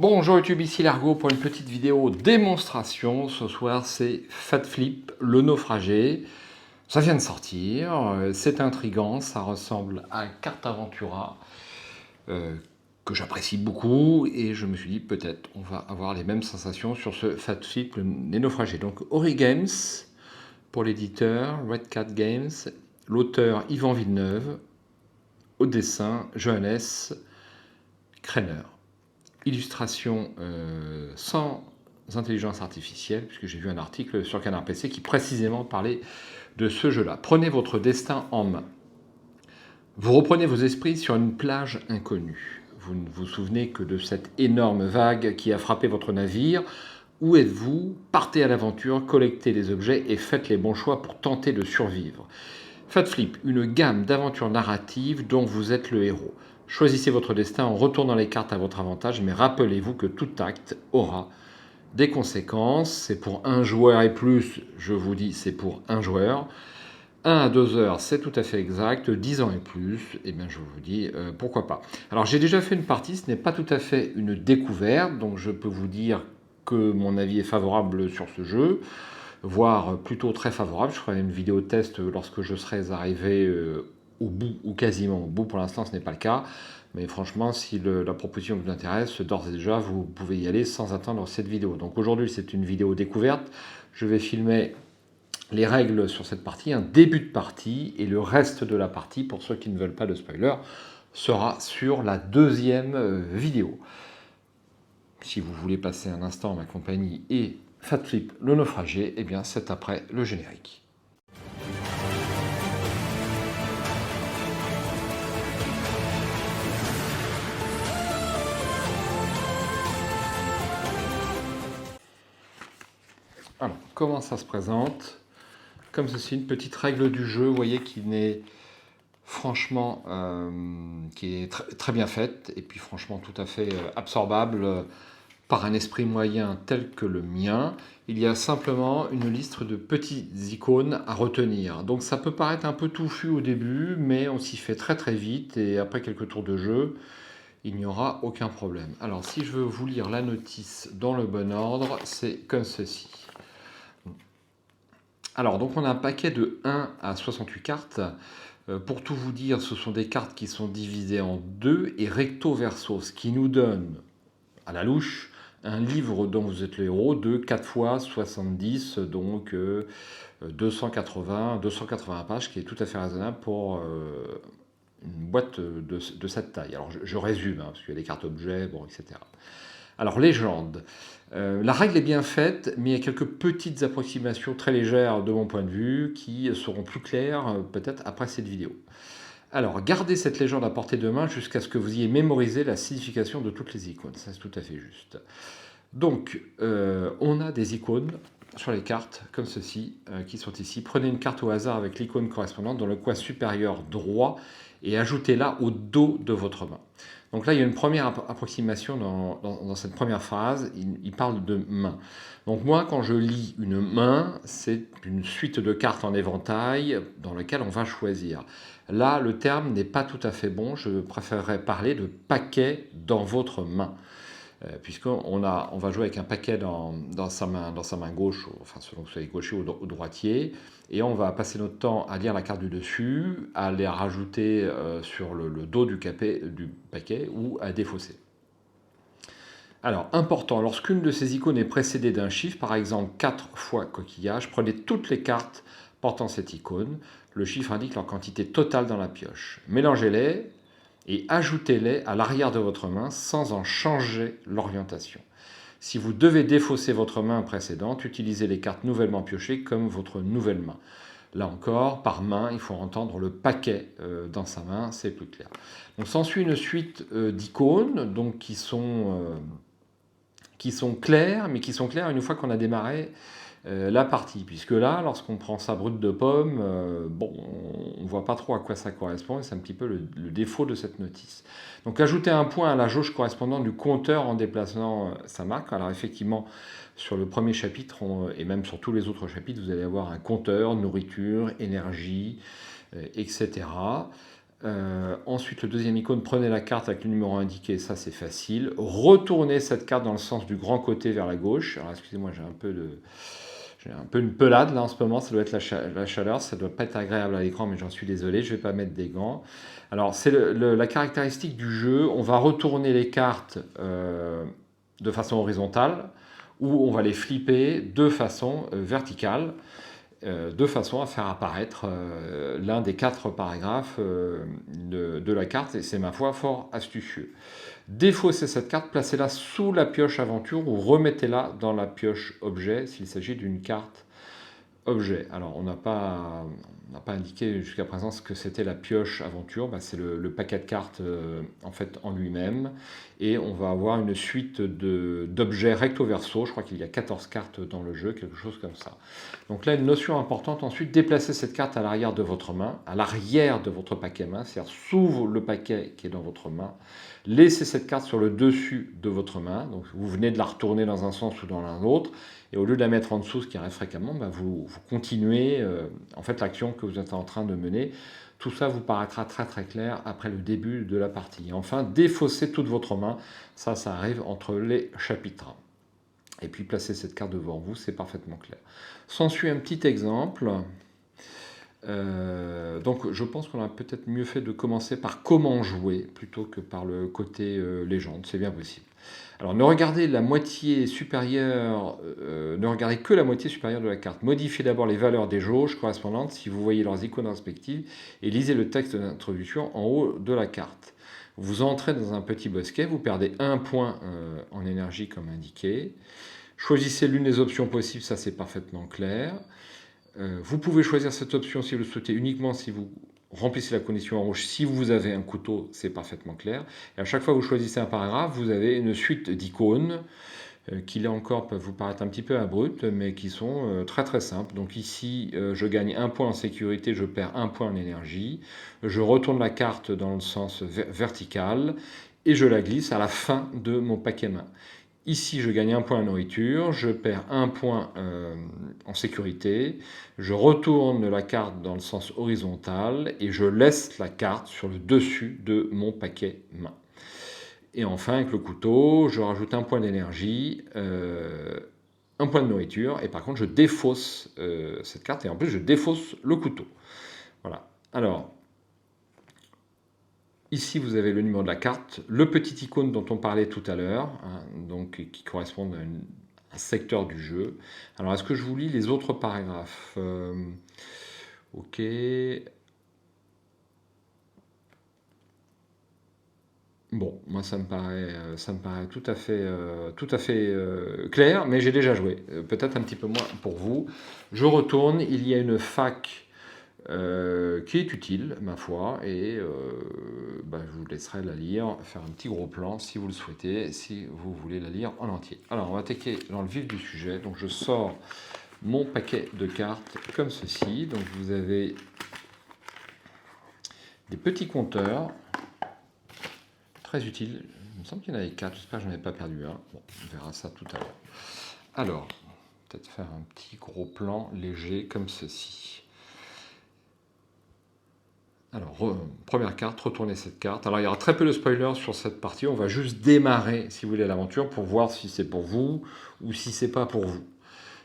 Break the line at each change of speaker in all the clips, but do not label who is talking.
Bonjour YouTube, ici Largo pour une petite vidéo démonstration. Ce soir c'est Fat Flip, le naufragé. Ça vient de sortir, c'est intriguant, ça ressemble à Carte Aventura que j'apprécie beaucoup et je me suis dit peut-être on va avoir les mêmes sensations sur ce Fat Flip, les naufragés. Donc Ori Games pour l'éditeur, Red Cat Games, l'auteur Yvan Villeneuve, au dessin Johannes Krenner. Illustration sans intelligence artificielle, puisque j'ai vu un article sur Canard PC qui précisément parlait de ce jeu-là. Prenez votre destin en main. Vous reprenez vos esprits sur une plage inconnue. Vous ne vous souvenez que de cette énorme vague qui a frappé votre navire. Où êtes-vous? Partez à l'aventure, collectez les objets et faites les bons choix pour tenter de survivre. Fat Flip, une gamme d'aventures narratives dont vous êtes le héros. Choisissez votre destin en retournant les cartes à votre avantage, mais rappelez-vous que tout acte aura des conséquences. C'est pour un joueur et plus, je vous dis, c'est pour un joueur. 1 à 2 heures, c'est tout à fait exact. 10 ans et plus, eh bien je vous dis, pourquoi pas. Alors j'ai déjà fait une partie, ce n'est pas tout à fait une découverte, donc je peux vous dire que mon avis est favorable sur ce jeu, voire plutôt très favorable. Je ferai une vidéo test lorsque je serai arrivé au bout, ou quasiment au bout. Pour l'instant, ce n'est pas le cas. Mais franchement, si la proposition vous intéresse, d'ores et déjà, vous pouvez y aller sans attendre cette vidéo. Donc aujourd'hui, c'est une vidéo découverte. Je vais filmer les règles sur cette partie, un début de partie, et le reste de la partie, pour ceux qui ne veulent pas de spoiler, sera sur la deuxième vidéo. Si vous voulez passer un instant en ma compagnie et Fat Flip, le naufragé, eh bien c'est après le générique. Alors, comment ça se présente? Comme ceci, une petite règle du jeu, vous voyez, qui n'est franchement, qui est très bien faite, et puis franchement tout à fait absorbable par un esprit moyen tel que le mien. Il y a simplement une liste de petites icônes à retenir. Donc ça peut paraître un peu touffu au début, mais on s'y fait très très vite, et après quelques tours de jeu, il n'y aura aucun problème. Alors si je veux vous lire la notice dans le bon ordre, c'est comme ceci. Alors donc on a un paquet de 1 à 68 cartes. Pour tout vous dire, ce sont des cartes qui sont divisées en deux et recto verso, ce qui nous donne, à la louche, un livre dont vous êtes le héros de 4 fois 70, donc 280 pages, qui est tout à fait raisonnable pour une boîte de cette taille. Alors je résume, hein, parce qu'il y a des cartes objets, bon, etc. Alors, légende. La règle est bien faite, mais il y a quelques petites approximations très légères de mon point de vue qui seront plus claires peut-être après cette vidéo. Alors, gardez cette légende à portée de main jusqu'à ce que vous ayez mémorisé la signification de toutes les icônes. Ça, c'est tout à fait juste. Donc, on a des icônes sur les cartes, comme ceci, qui sont ici. Prenez une carte au hasard avec l'icône correspondante dans le coin supérieur droit et ajoutez-la au dos de votre main. Donc là, il y a une première approximation dans cette première phrase. Il parle de main. Donc moi, quand je lis une main, c'est une suite de cartes en éventail dans lequel on va choisir. Là, le terme n'est pas tout à fait bon. Je préférerais parler de paquet dans votre main. Puisqu'on va jouer avec un paquet dans sa main gauche, enfin selon que vous soyez gaucher ou droitier, et on va passer notre temps à lire la carte du dessus, à les rajouter sur le dos du paquet ou à défausser. Alors, important, lorsqu'une de ces icônes est précédée d'un chiffre, par exemple 4 fois coquillage, prenez toutes les cartes portant cette icône. Le chiffre indique leur quantité totale dans la pioche. Mélangez-les et ajoutez-les à l'arrière de votre main sans en changer l'orientation. Si vous devez défausser votre main précédente, utilisez les cartes nouvellement piochées comme votre nouvelle main. Là encore, par main, il faut entendre le paquet dans sa main, c'est plus clair. Donc s'ensuit une suite d'icônes donc, qui sont claires, mais qui sont claires une fois qu'on a démarré la partie, puisque là, lorsqu'on prend ça brut de pomme, bon, on ne voit pas trop à quoi ça correspond, et c'est un petit peu le défaut de cette notice. Donc ajouter un point à la jauge correspondante du compteur en déplaçant sa marque. Alors effectivement, sur le premier chapitre, et même sur tous les autres chapitres, vous allez avoir un compteur, nourriture, énergie, etc. Ensuite, le deuxième icône, prenez la carte avec le numéro indiqué, ça c'est facile. Retournez cette carte dans le sens du grand côté vers la gauche. Alors excusez-moi, j'ai un peu une pelade là en ce moment, ça doit être la chaleur, ça doit pas être agréable à l'écran, mais j'en suis désolé, je vais pas mettre des gants. Alors c'est la caractéristique du jeu, on va retourner les cartes de façon horizontale, ou on va les flipper de façon verticale, de façon à faire apparaître l'un des 4 paragraphes de la carte, et c'est ma foi fort astucieux. Défaussez cette carte, placez-la sous la pioche aventure ou remettez-la dans la pioche objet s'il s'agit d'une carte objet. Alors on n'a pas indiqué jusqu'à présent ce que c'était la pioche aventure, bah, c'est le paquet de cartes en fait en lui-même, et on va avoir une suite d'objets recto verso, je crois qu'il y a 14 cartes dans le jeu, quelque chose comme ça. Donc là une notion importante ensuite, déplacez cette carte à l'arrière de votre main, à l'arrière de votre paquet main, c'est-à-dire sous le paquet qui est dans votre main. Laissez cette carte sur le dessus de votre main, donc vous venez de la retourner dans un sens ou dans l'autre, et au lieu de la mettre en dessous, ce qui arrive fréquemment, bah vous continuez en fait l'action que vous êtes en train de mener. Tout ça vous paraîtra très très clair après le début de la partie. Et enfin, défaussez toute votre main, ça arrive entre les chapitres. Et puis placez cette carte devant vous, c'est parfaitement clair. S'ensuit un petit exemple. Donc je pense qu'on a peut-être mieux fait de commencer par comment jouer plutôt que par le côté légende, c'est bien possible. Alors ne regardez la moitié supérieure, ne regardez que la moitié supérieure de la carte. Modifiez d'abord les valeurs des jauges correspondantes si vous voyez leurs icônes respectives et lisez le texte d'introduction en haut de la carte. Vous entrez dans un petit bosquet, vous perdez 1 point en énergie comme indiqué. Choisissez l'une des options possibles, ça c'est parfaitement clair. Vous pouvez choisir cette option si vous le souhaitez uniquement si vous remplissez la condition en rouge. Si vous avez un couteau, c'est parfaitement clair. Et à chaque fois que vous choisissez un paragraphe, vous avez une suite d'icônes qui là encore peuvent vous paraître un petit peu abruptes, mais qui sont très très simples. Donc ici, je gagne 1 point en sécurité, je perds 1 point en énergie. Je retourne la carte dans le sens vertical et je la glisse à la fin de mon paquet main. Ici, je gagne 1 point en nourriture, je perds 1 point en sécurité, je retourne la carte dans le sens horizontal et je laisse la carte sur le dessus de mon paquet main. Et enfin, avec le couteau, je rajoute 1 point d'énergie, 1 point de nourriture, et par contre, je défausse cette carte, et en plus, je défausse le couteau. Voilà. Alors, ici, vous avez le numéro de la carte, le petit icône dont on parlait tout à l'heure, hein, donc, qui correspond à un secteur du jeu. Alors, est-ce que je vous lis les autres paragraphes Ok. Bon, moi ça me paraît tout à fait clair, mais j'ai déjà joué. Peut-être un petit peu moins pour vous. Je retourne, il y a une fac qui est utile, ma foi, et je vous laisserai la lire, faire un petit gros plan si vous le souhaitez, si vous voulez la lire en entier. Alors, on va attaquer dans le vif du sujet. Donc, je sors mon paquet de cartes comme ceci. Donc, vous avez des petits compteurs, très utiles. Il me semble qu'il y en avait 4, j'espère que je n'en ai pas perdu un. Bon, on verra ça tout à l'heure. Alors, peut-être faire un petit gros plan léger comme ceci. Alors, première carte, retournez cette carte. Alors, il y aura très peu de spoilers sur cette partie. On va juste démarrer, si vous voulez, l'aventure pour voir si c'est pour vous ou si c'est pas pour vous.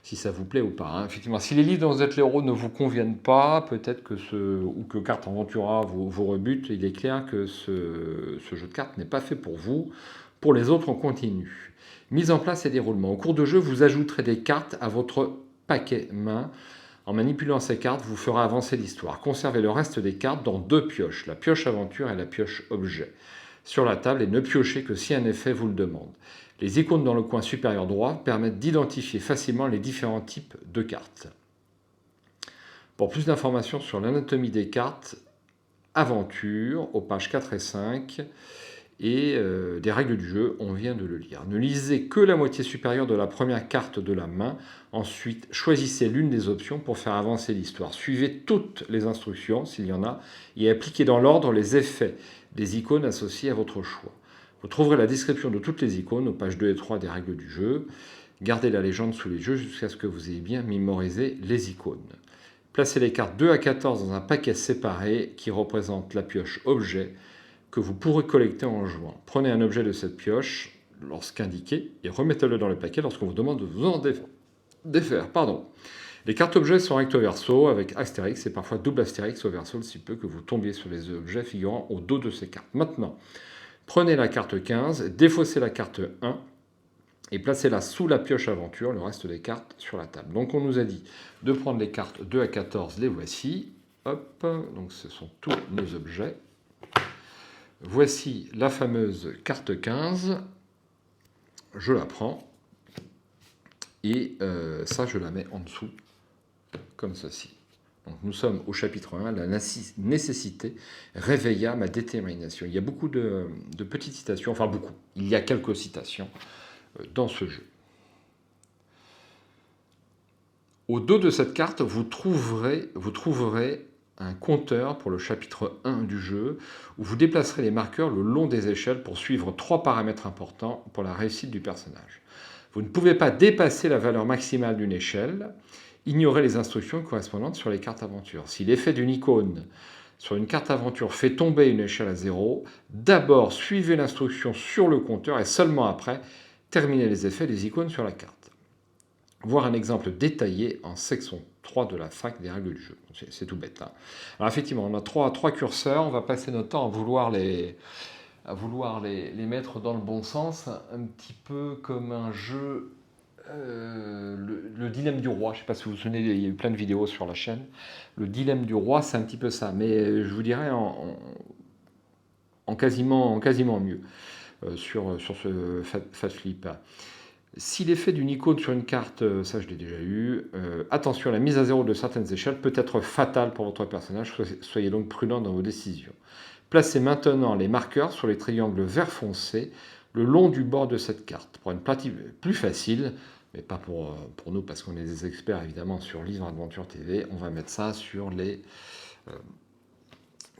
Si ça vous plaît ou pas. Hein. Effectivement, si les livres dont vous êtes l'héros ne vous conviennent pas, peut-être que Carte Aventura vous rebute, il est clair que ce jeu de cartes n'est pas fait pour vous. Pour les autres, on continue. Mise en place et déroulement. Au cours de jeu, vous ajouterez des cartes à votre paquet main. En manipulant ces cartes, vous ferez avancer l'histoire. Conservez le reste des cartes dans 2 pioches, la pioche aventure et la pioche objet, sur la table, et ne piochez que si un effet vous le demande. Les icônes dans le coin supérieur droit permettent d'identifier facilement les différents types de cartes. Pour plus d'informations sur l'anatomie des cartes, aventure, aux pages 4 et 5, et des règles du jeu, on vient de le lire. Ne lisez que la moitié supérieure de la première carte de la main. Ensuite, choisissez l'une des options pour faire avancer l'histoire. Suivez toutes les instructions, s'il y en a, et appliquez dans l'ordre les effets des icônes associées à votre choix. Vous trouverez la description de toutes les icônes aux pages 2 et 3 des règles du jeu. Gardez la légende sous les yeux jusqu'à ce que vous ayez bien mémorisé les icônes. Placez les cartes 2 à 14 dans un paquet séparé qui représente la pioche objet que vous pourrez collecter en jouant. Prenez un objet de cette pioche lorsqu'indiqué et remettez-le dans le paquet lorsqu'on vous demande de vous en défaire. Les cartes objets sont recto verso avec astérix et parfois double astérix au verso, si peu que vous tombiez sur les objets figurant au dos de ces cartes. Maintenant, prenez la carte 15, défaussez la carte 1 et placez-la sous la pioche aventure, le reste des cartes sur la table. Donc on nous a dit de prendre les cartes 2 à 14, les voici. Hop, donc ce sont tous nos objets. Voici la fameuse carte 15. Je la prends et ça je la mets en dessous, comme ceci. Donc nous sommes au chapitre 1, la nécessité réveilla ma détermination. Il y a beaucoup de petites citations, enfin beaucoup, il y a quelques citations dans ce jeu. Au dos de cette carte, vous trouverez un compteur pour le chapitre 1 du jeu, où vous déplacerez les marqueurs le long des échelles pour suivre 3 paramètres importants pour la réussite du personnage. Vous ne pouvez pas dépasser la valeur maximale d'une échelle. Ignorez les instructions correspondantes sur les cartes aventure. Si l'effet d'une icône sur une carte aventure fait tomber une échelle à 0, d'abord suivez l'instruction sur le compteur et seulement après, terminez les effets des icônes sur la carte. Voir un exemple détaillé en section 3 de la fac des règles du jeu. C'est tout bête. Hein. Alors effectivement, on a trois curseurs, on va passer notre temps à vouloir les mettre dans le bon sens, un petit peu comme un jeu, le dilemme du roi. Je ne sais pas si vous vous souvenez, il y a eu plein de vidéos sur la chaîne. Le dilemme du roi, c'est un petit peu ça, mais je vous dirais en quasiment mieux sur ce Fat Flip. Si l'effet d'une icône sur une carte, ça je l'ai déjà eu, attention, la mise à zéro de certaines échelles peut être fatale pour votre personnage, soyez donc prudent dans vos décisions. Placez maintenant les marqueurs sur les triangles vert foncé le long du bord de cette carte. Pour une partie plus facile, mais pas pour nous parce qu'on est des experts évidemment sur Livre Aventure TV, on va mettre ça sur les...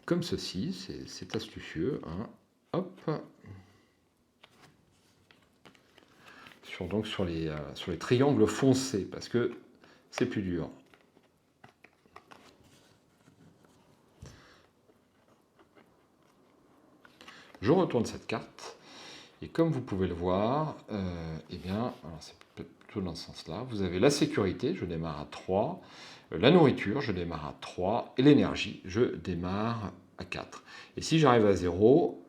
comme ceci, c'est astucieux. Hein. Hop. Donc sur les triangles foncés, parce que c'est plus dur. Je retourne cette carte, et comme vous pouvez le voir, eh bien, c'est plutôt dans ce sens-là, vous avez la sécurité, je démarre à 3, la nourriture, je démarre à 3, et l'énergie, je démarre à 4. Et si j'arrive à 0,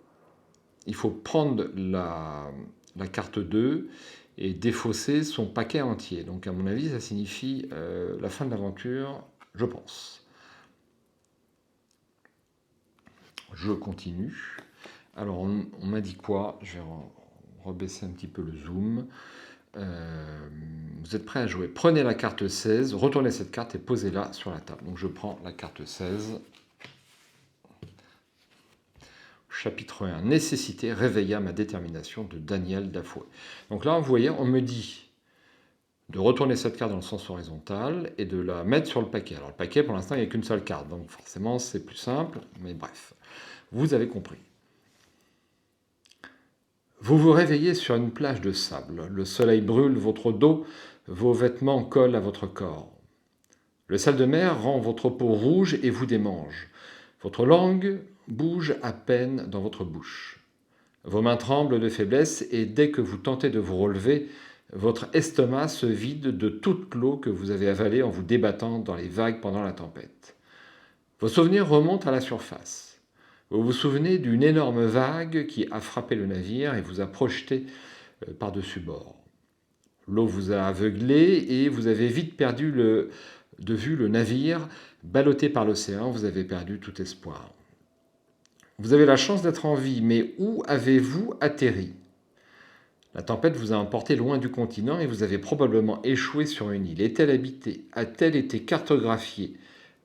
il faut prendre la carte 2, et défausser son paquet entier. Donc à mon avis, ça signifie la fin de l'aventure, je pense. Je continue. Alors on m'a dit quoi? Je vais rebaisser un petit peu le zoom. Vous êtes prêts à jouer? Prenez la carte 16, retournez cette carte et posez-la sur la table. Donc je prends la carte 16. Chapitre 1, nécessité réveilla ma détermination de Daniel Dafoué. Donc là, vous voyez, on me dit de retourner cette carte dans le sens horizontal et de la mettre sur le paquet. Alors le paquet, pour l'instant, il n'y a qu'une seule carte, donc forcément, c'est plus simple, mais bref, vous avez compris. Vous vous réveillez sur une plage de sable. Le soleil brûle votre dos, vos vêtements collent à votre corps. Le sel de mer rend votre peau rouge et vous démange. Votre langue bouge à peine dans votre bouche. Vos mains tremblent de faiblesse et dès que vous tentez de vous relever, votre estomac se vide de toute l'eau que vous avez avalée en vous débattant dans les vagues pendant la tempête. Vos souvenirs remontent à la surface. Vous vous souvenez d'une énorme vague qui a frappé le navire et vous a projeté par-dessus bord. L'eau vous a aveuglé et vous avez vite perdu de vue le navire. Ballotté par l'océan, vous avez perdu tout espoir. Vous avez la chance d'être en vie, mais où avez-vous atterri? La tempête vous a emporté loin du continent et vous avez probablement échoué sur une île. Est-elle habitée? A-t-elle été cartographiée?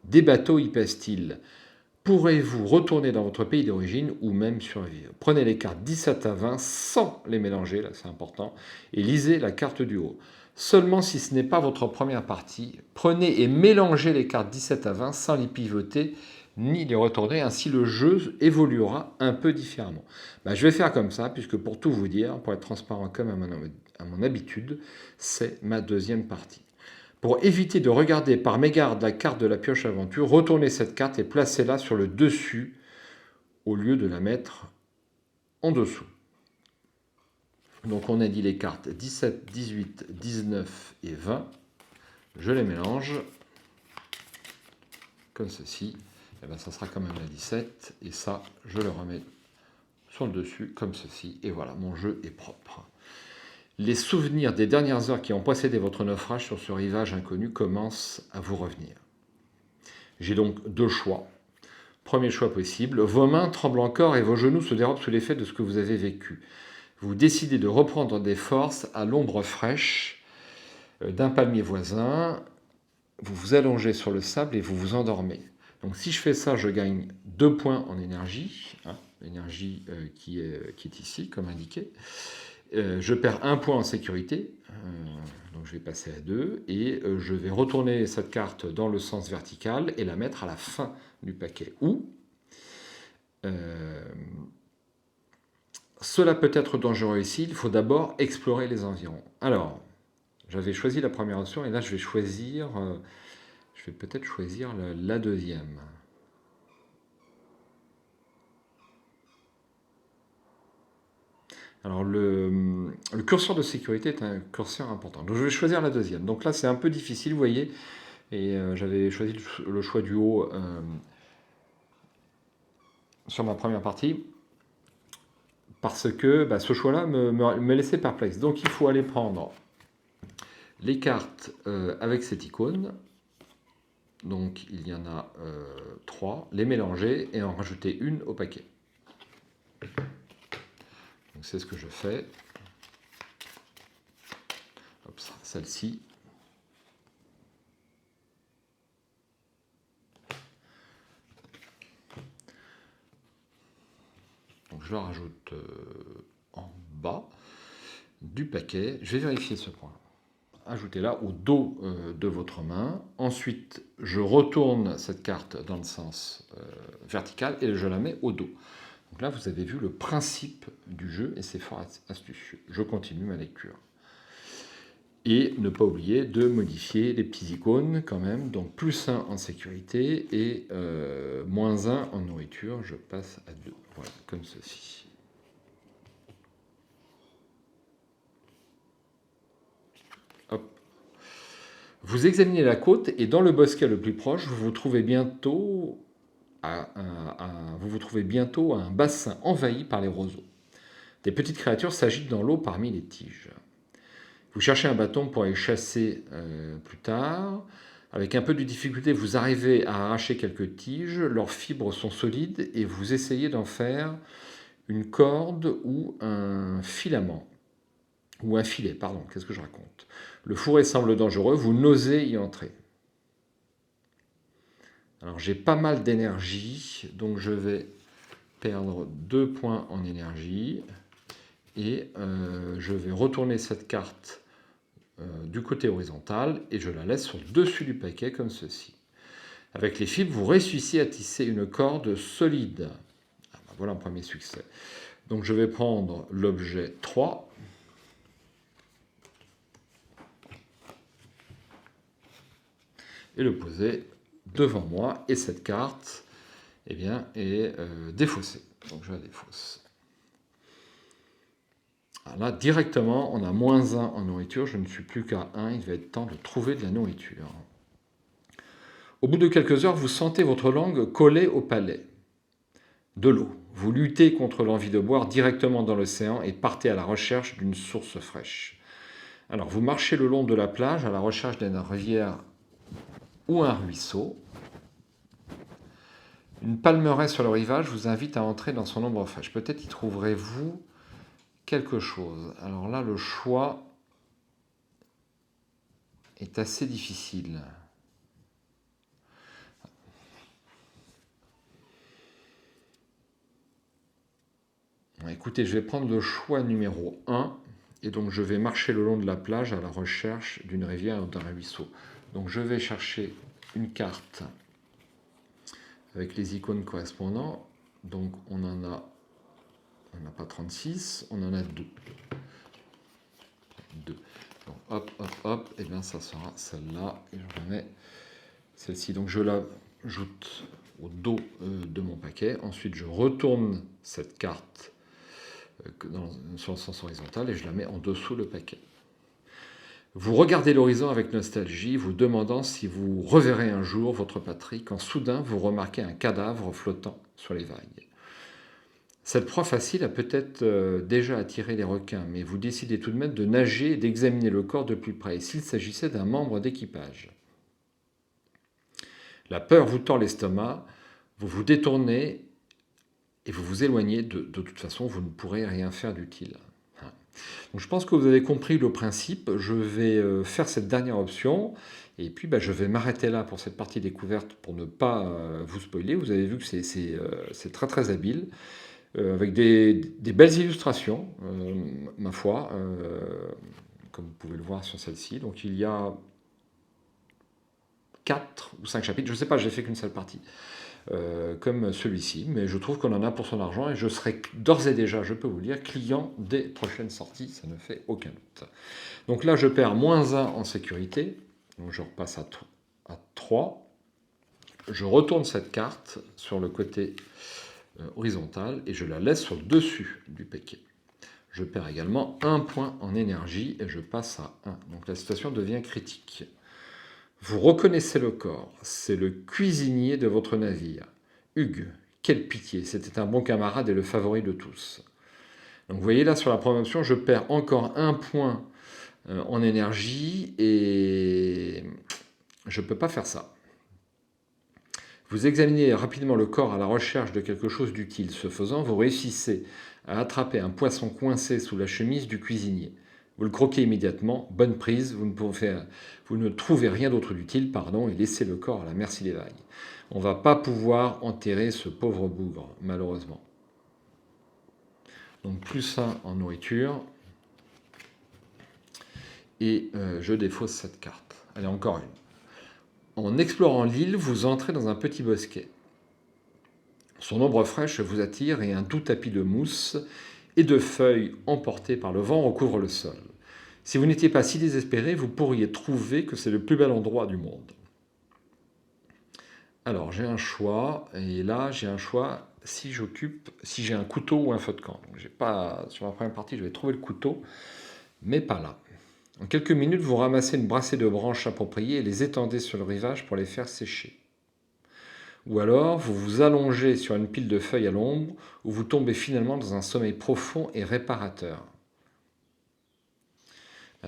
Des bateaux y pèsent-ils? Pourrez-vous retourner dans votre pays d'origine ou même survivre? Prenez les cartes 17 à 20 sans les mélanger, là c'est important, et lisez la carte du haut. Seulement si ce n'est pas votre première partie, prenez et mélangez les cartes 17 à 20 sans les pivoter ni les retourner, ainsi le jeu évoluera un peu différemment. Je vais faire comme ça, puisque pour tout vous dire, pour être transparent comme à mon habitude, c'est ma deuxième partie. Pour éviter de regarder par mégarde la carte de la pioche aventure, retournez cette carte et placez-la sur le dessus au lieu de la mettre en dessous. Donc on a dit les cartes 17, 18, 19 et 20. Je les mélange comme ceci. Et bien ça sera quand même la 17. Et ça, je le remets sur le dessus comme ceci. Et voilà, mon jeu est propre. Les souvenirs des dernières heures qui ont précédé votre naufrage sur ce rivage inconnu commencent à vous revenir. J'ai donc deux choix. Premier choix possible, vos mains tremblent encore et vos genoux se dérobent sous l'effet de ce que vous avez vécu. Vous décidez de reprendre des forces à l'ombre fraîche d'un palmier voisin. Vous vous allongez sur le sable et vous vous endormez. Donc si je fais ça, je gagne 2 points en énergie, l'énergie qui est ici, comme indiqué. Je perds 1 point en sécurité, donc je vais passer à 2, et je vais retourner cette carte dans le sens vertical et la mettre à la fin du paquet. Ou, cela peut être dangereux ici, il faut d'abord explorer les environs. Alors, j'avais choisi la première option, et là je vais choisir, je vais peut-être choisir la deuxième. Alors, le curseur de sécurité est un curseur important. Donc, je vais choisir la deuxième. Donc là, c'est un peu difficile, vous voyez. Et j'avais choisi le choix du haut sur ma première partie. Parce que ce choix-là me laissait perplexe. Donc, il faut aller prendre les cartes avec cette icône. Donc, il y en a 3. Les mélanger et en rajouter une au paquet. Donc, c'est ce que je fais. Hop, celle-ci. Donc je la rajoute en bas du paquet. Je vais vérifier ce point. Ajoutez-la au dos de votre main. Ensuite, je retourne cette carte dans le sens vertical et je la mets au dos. Donc là, vous avez vu le principe du jeu et c'est fort astucieux. Je continue ma lecture. Et ne pas oublier de modifier les petits icônes quand même. Donc plus 1 en sécurité et moins 1 en nourriture. Je passe à 2. Voilà, comme ceci. Hop. Vous examinez la côte et dans le bosquet le plus proche, vous vous trouvez bientôt à un bassin envahi par les roseaux. Des petites créatures s'agitent dans l'eau parmi les tiges. Vous cherchez un bâton pour les chasser plus tard. Avec un peu de difficulté, vous arrivez à arracher quelques tiges. Leurs fibres sont solides et vous essayez d'en faire une corde ou un filament. Ou un filet, pardon, qu'est-ce que je raconte? Le fourré semble dangereux, vous n'osez y entrer. Alors j'ai pas mal d'énergie, donc je vais perdre 2 points en énergie. Et je vais retourner cette carte du côté horizontal et je la laisse sur le dessus du paquet comme ceci. Avec les fibres, vous réussissez à tisser une corde solide. Voilà un premier succès. Donc je vais prendre l'objet 3. Et le poser devant moi. Et cette carte est défaussée. Donc je la défausse. Là, directement, on a moins 1 en nourriture. Je ne suis plus qu'à 1. Il va être temps de trouver de la nourriture. Au bout de quelques heures, vous sentez votre langue collée au palais. De l'eau. Vous luttez contre l'envie de boire directement dans l'océan et partez à la recherche d'une source fraîche. Alors, vous marchez le long de la plage à la recherche d'une rivière ou un ruisseau. Une palmeraie sur le rivage vous invite à entrer dans son ombre fraîche. Peut-être y trouverez-vous quelque chose. Alors là, le choix est assez difficile. Écoutez, je vais prendre le choix numéro 1. Et donc, je vais marcher le long de la plage à la recherche d'une rivière ou d'un ruisseau. Donc, je vais chercher une carte avec les icônes correspondants. Donc, on n'a pas 36, on en a 2. 2. Donc, hop, hop, hop, et bien ça sera celle-là, et je remets celle-ci. Donc je l'ajoute au dos de mon paquet. Ensuite, je retourne cette carte sur le sens horizontal et je la mets en dessous le paquet. Vous regardez l'horizon avec nostalgie, vous demandant si vous reverrez un jour votre patrie, quand soudain vous remarquez un cadavre flottant sur les vagues. Cette proie facile a peut-être déjà attiré les requins, mais vous décidez tout de même de nager et d'examiner le corps de plus près, s'il s'agissait d'un membre d'équipage. La peur vous tord l'estomac, vous vous détournez et vous vous éloignez. De toute façon, vous ne pourrez rien faire d'utile. Donc, je pense que vous avez compris le principe. Je vais faire cette dernière option et puis je vais m'arrêter là pour cette partie découverte pour ne pas vous spoiler. Vous avez vu que c'est très très habile. Avec des belles illustrations, ma foi, comme vous pouvez le voir sur celle-ci. Donc il y a 4 ou 5 chapitres, je ne sais pas, j'ai fait qu'une seule partie, comme celui-ci, mais je trouve qu'on en a pour son argent et je serai d'ores et déjà, je peux vous le dire, client des prochaines sorties, ça ne fait aucun doute. Donc là, je perds -1 en sécurité, donc je repasse à 3. Je retourne cette carte sur le côté horizontale et je la laisse sur le dessus du paquet. Je perds également 1 point en énergie et je passe à 1. Donc la situation devient critique. Vous reconnaissez le corps, c'est le cuisinier de votre navire. Hugues, quelle pitié, c'était un bon camarade et le favori de tous. Donc vous voyez là sur la première option, je perds encore 1 point en énergie et je ne peux pas faire ça. Vous examinez rapidement le corps à la recherche de quelque chose d'utile. Ce faisant, vous réussissez à attraper un poisson coincé sous la chemise du cuisinier. Vous le croquez immédiatement, bonne prise, vous ne trouvez rien d'autre d'utile, et laissez le corps à la merci des vagues. On ne va pas pouvoir enterrer ce pauvre bougre, malheureusement. Donc +1 en nourriture. Et je défausse cette carte. Allez, encore une. En explorant l'île, vous entrez dans un petit bosquet. Son ombre fraîche vous attire et un doux tapis de mousse et de feuilles emportées par le vent recouvre le sol. Si vous n'étiez pas si désespéré, vous pourriez trouver que c'est le plus bel endroit du monde. Alors, j'ai un choix, et là, j'ai un choix si j'ai un couteau ou un feu de camp. Donc, sur la première partie, je vais trouver le couteau, mais pas là. En quelques minutes, vous ramassez une brassée de branches appropriées et les étendez sur le rivage pour les faire sécher. Ou alors, vous vous allongez sur une pile de feuilles à l'ombre, où vous tombez finalement dans un sommeil profond et réparateur.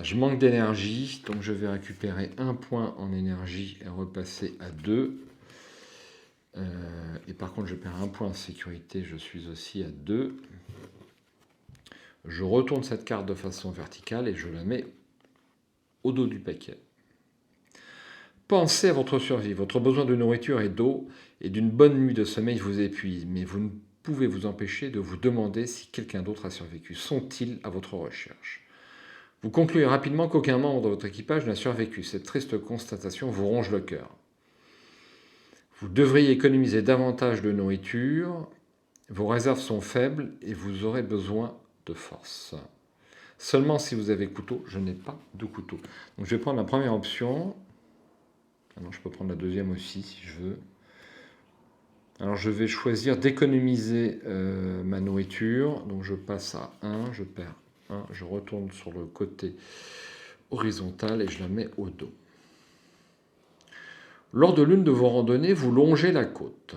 Je manque d'énergie, donc je vais récupérer 1 point en énergie et repasser à 2. Et par contre, je perds 1 point en sécurité, je suis aussi à 2. Je retourne cette carte de façon verticale et je la mets au dos du paquet. Pensez à votre survie. Votre besoin de nourriture et d'eau et d'une bonne nuit de sommeil vous épuise, mais vous ne pouvez vous empêcher de vous demander si quelqu'un d'autre a survécu. Sont-ils à votre recherche? Vous concluez rapidement qu'aucun membre de votre équipage n'a survécu. Cette triste constatation vous ronge le cœur. Vous devriez économiser davantage de nourriture. Vos réserves sont faibles et vous aurez besoin de force. Seulement si vous avez couteau, je n'ai pas de couteau. Donc je vais prendre la première option. Alors, je peux prendre la deuxième aussi si je veux. Alors je vais choisir d'économiser ma nourriture. Donc je passe à 1, je perds 1, je retourne sur le côté horizontal et je la mets au dos. Lors de l'une de vos randonnées, vous longez la côte.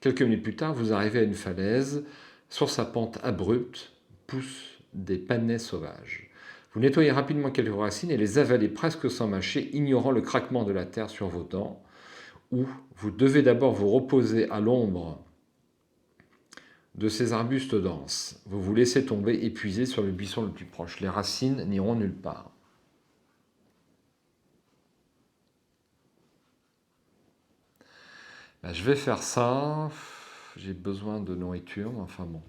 Quelques minutes plus tard, vous arrivez à une falaise. Sur sa pente abrupte poussent des panais sauvages. Vous nettoyez rapidement quelques racines et les avalez presque sans mâcher, ignorant le craquement de la terre sur vos dents. Ou vous devez d'abord vous reposer à l'ombre de ces arbustes denses. Vous vous laissez tomber épuisé sur le buisson le plus proche. Les racines n'iront nulle part. Je vais faire ça. J'ai besoin de nourriture, mais enfin bon.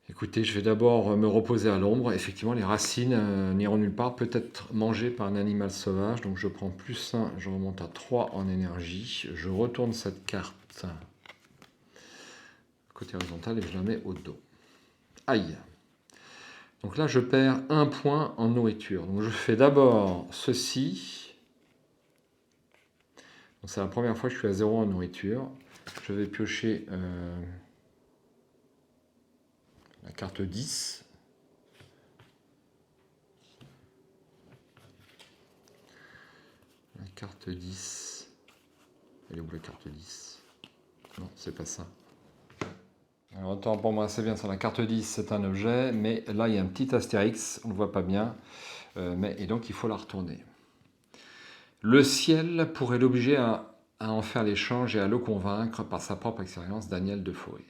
Écoutez, je vais d'abord me reposer à l'ombre. Effectivement, les racines n'iront nulle part, peut-être mangées par un animal sauvage. Donc je prends +1, je remonte à 3 en énergie. Je retourne cette carte côté horizontal et je la mets au dos. Aïe! Donc là, je perds 1 point en nourriture. Donc je fais d'abord ceci. C'est la première fois que je suis à 0 en nourriture. Je vais piocher la carte 10. La carte 10. Elle est où la carte 10? Non, c'est pas ça. Alors, autant pour moi, c'est bien ça. La carte 10, c'est un objet, mais là, il y a un petit astérix, on ne le voit pas bien, et donc il faut la retourner. Le ciel pourrait l'obliger à en faire l'échange et à le convaincre par sa propre expérience, Daniel Defoe.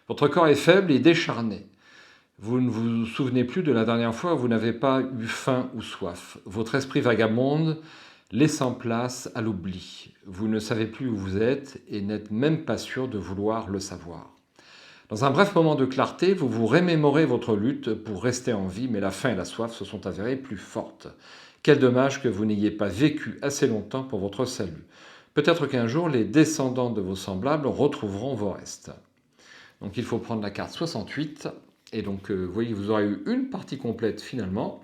Votre corps est faible et décharné. Vous ne vous souvenez plus de la dernière fois où vous n'avez pas eu faim ou soif. Votre esprit vagabonde, laissant place à l'oubli. Vous ne savez plus où vous êtes et n'êtes même pas sûr de vouloir le savoir. Dans un bref moment de clarté, vous vous remémorez votre lutte pour rester en vie, mais la faim et la soif se sont avérées plus fortes. Quel dommage que vous n'ayez pas vécu assez longtemps pour votre salut. Peut-être qu'un jour, les descendants de vos semblables retrouveront vos restes. Donc il faut prendre la carte 68, et donc vous voyez, vous aurez eu une partie complète finalement.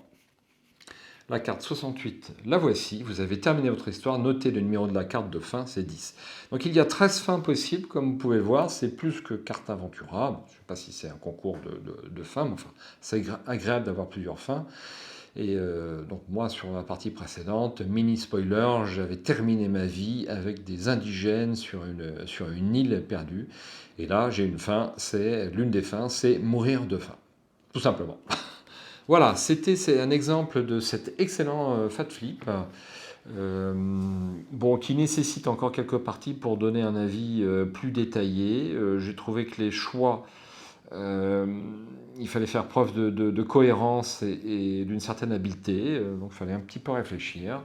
La carte 68, la voici. Vous avez terminé votre histoire. Notez le numéro de la carte de fin, c'est 10. Donc il y a 13 fins possibles, comme vous pouvez le voir. C'est plus que carte Aventura. Bon, je ne sais pas si c'est un concours de fins, mais enfin, c'est agréable d'avoir plusieurs fins. Et donc moi, sur la partie précédente, mini spoiler, j'avais terminé ma vie avec des indigènes sur une île perdue. Et là, j'ai une fin, l'une des fins, c'est mourir de faim. Tout simplement. Voilà, c'est un exemple de cet excellent Fat Flip, bon, qui nécessite encore quelques parties pour donner un avis plus détaillé. J'ai trouvé que les choix, il fallait faire preuve de cohérence et d'une certaine habileté, donc il fallait un petit peu réfléchir.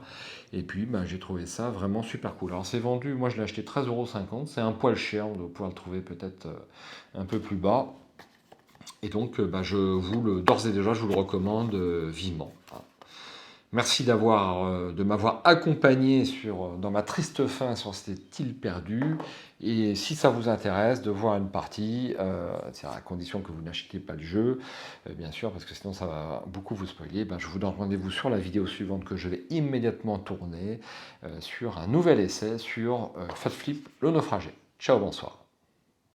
Et puis, j'ai trouvé ça vraiment super cool. Alors c'est vendu, moi je l'ai acheté 13,50 €, c'est un poil cher, on doit pouvoir le trouver peut-être un peu plus bas. Et donc, d'ores et déjà, je vous le recommande vivement. Merci de m'avoir accompagné dans ma triste fin sur cette île perdue. Et si ça vous intéresse de voir une partie, c'est à condition que vous n'achetez pas le jeu, bien sûr, parce que sinon ça va beaucoup vous spoiler, je vous donne rendez-vous sur la vidéo suivante que je vais immédiatement tourner sur un nouvel essai sur Fat Flip, le naufragé. Ciao, bonsoir.